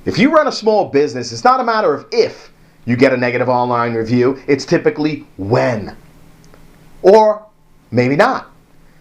If you run a small business, it's not a matter of if you get a negative online review, it's typically when. Or maybe not.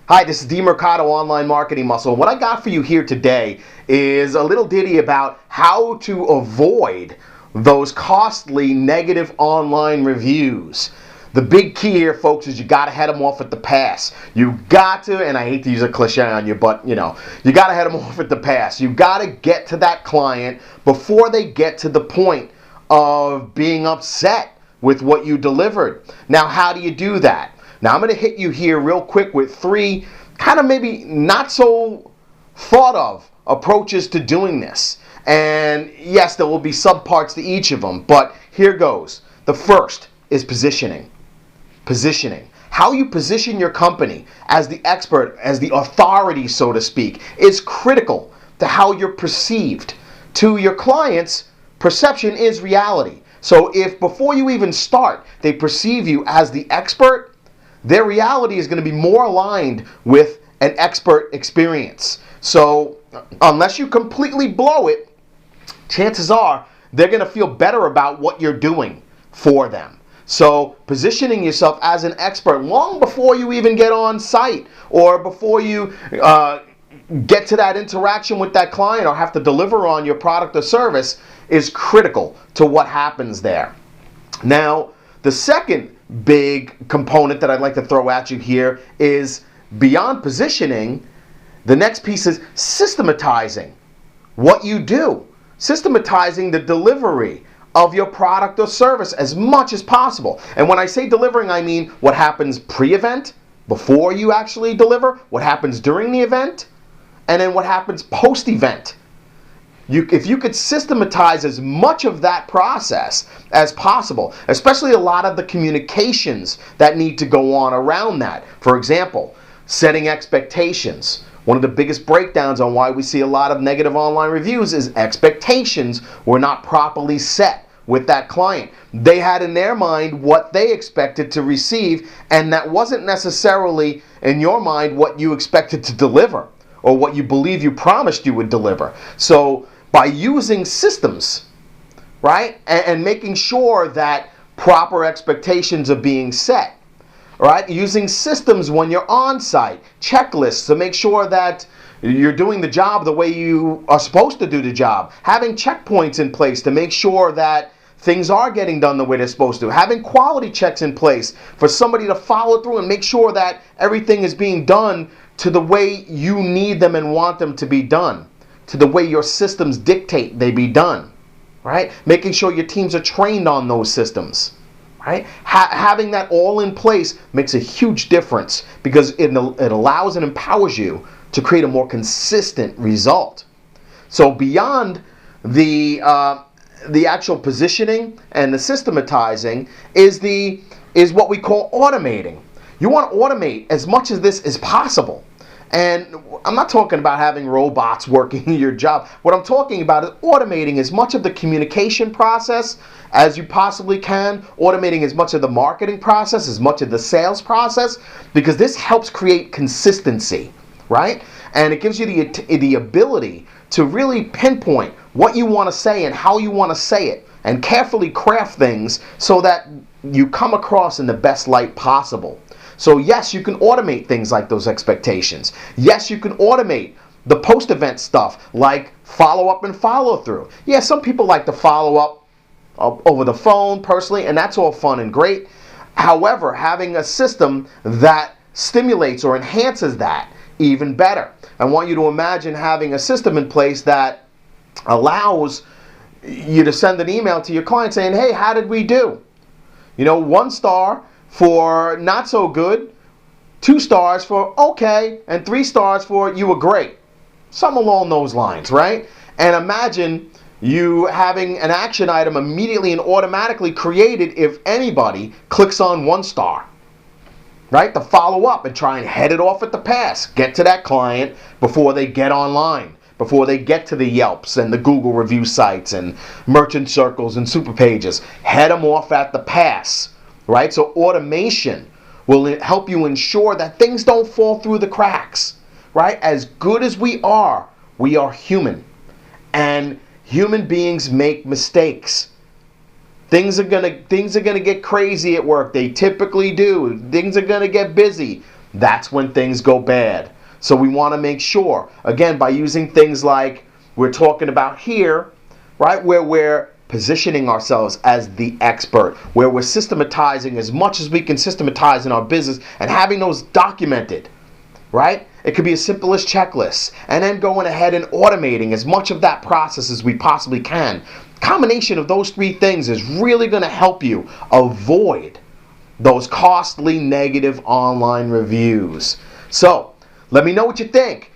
Hi, this is Dean Mercado, Online Marketing Muscle. What I got for you here today is a little ditty about how to avoid those costly negative online reviews. The big key here, folks, is you got to head them off at the pass. You got to, and I hate to use a cliche on you, but you got to head them off at the pass. You got to get to that client before they get to the point of being upset with what you delivered. Now, how do you do that? Now, I'm going to hit you here real quick with three kind of maybe not so thought of approaches to doing this. And yes, there will be subparts to each of them, but here goes. The first is positioning. Positioning. How you position your company as the expert, as the authority, so to speak, is critical to how you're perceived. To your clients, perception is reality. So if before you even start, they perceive you as the expert, their reality is going to be more aligned with an expert experience. So unless you completely blow it, chances are they're going to feel better about what you're doing for them. So positioning yourself as an expert long before you even get on site or before you get to that interaction with that client or have to deliver on your product or service is critical to what happens there. Now, the second big component that I'd like to throw at you here is beyond positioning, the next piece is systematizing what you do. Systematizing the delivery of your product or service as much as possible. And when I say delivering, I mean what happens pre-event, before you actually deliver, what happens during the event, and then what happens post-event. If you could systematize as much of that process as possible, especially a lot of the communications that need to go on around that. For example, setting expectations. One of the biggest breakdowns on why we see a lot of negative online reviews is expectations were not properly set with that client. They had in their mind what they expected to receive, and that wasn't necessarily in your mind what you expected to deliver or what you believe you promised you would deliver. So by using systems, right, and making sure that proper expectations are being set, right, using systems when you're on site, checklists to make sure that you're doing the job the way you are supposed to do the job, having checkpoints in place to make sure that things are getting done the way they're supposed to, having quality checks in place for somebody to follow through and make sure that everything is being done to the way you need them and want them to be done, to the way your systems dictate they be done, right? Making sure your teams are trained on those systems, right? Having that all in place makes a huge difference because it allows and empowers you to create a more consistent result. So beyond the actual positioning and the systematizing is what we call automating. You want to automate as much of this as possible. And I'm not talking about having robots working your job. What I'm talking about is automating as much of the communication process as you possibly can, automating as much of the marketing process, as much of the sales process, because this helps create consistency, right? And it gives you the ability to really pinpoint what you want to say and how you want to say it, and carefully craft things so that you come across in the best light possible. So yes, you can automate things like those expectations. Yes, you can automate the post-event stuff like follow-up and follow-through. Yeah, some people like to follow up over the phone personally, and that's all fun and great. However, having a system that stimulates or enhances that, even better. I want you to imagine having a system in place that allows you to send an email to your client saying, hey, how did we do? 1 star for not so good, 2 stars for okay, and 3 stars for you were great. Something along those lines, right? And imagine you having an action item immediately and automatically created if anybody clicks on 1 star, right? To follow up and try and head it off at the pass. Get to that client before they get online, before they get to the Yelps and the Google review sites and merchant circles and super pages. Head them off at the pass. Right? So automation will help you ensure that things don't fall through the cracks, right? As good as we are human. And Human beings make mistakes. Things are gonna get crazy at work. They typically do. Things are gonna get busy. That's when things go bad. So we want to make sure, again, by using things like we're talking about here, right, where we're positioning ourselves as the expert, where we're systematizing as much as we can systematize in our business and having those documented, right? It could be as simple as checklists, and then going ahead and automating as much of that process as we possibly can. Combination of those three things is really going to help you avoid those costly negative online reviews. So let me know what you think.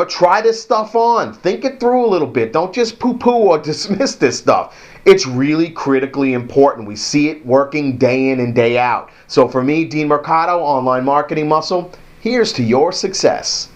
Try this stuff on. Think it through a little bit. Don't just poo-poo or dismiss this stuff. It's really critically important. We see it working day in and day out. So for me, Dean Mercado, Online Marketing Muscle, here's to your success.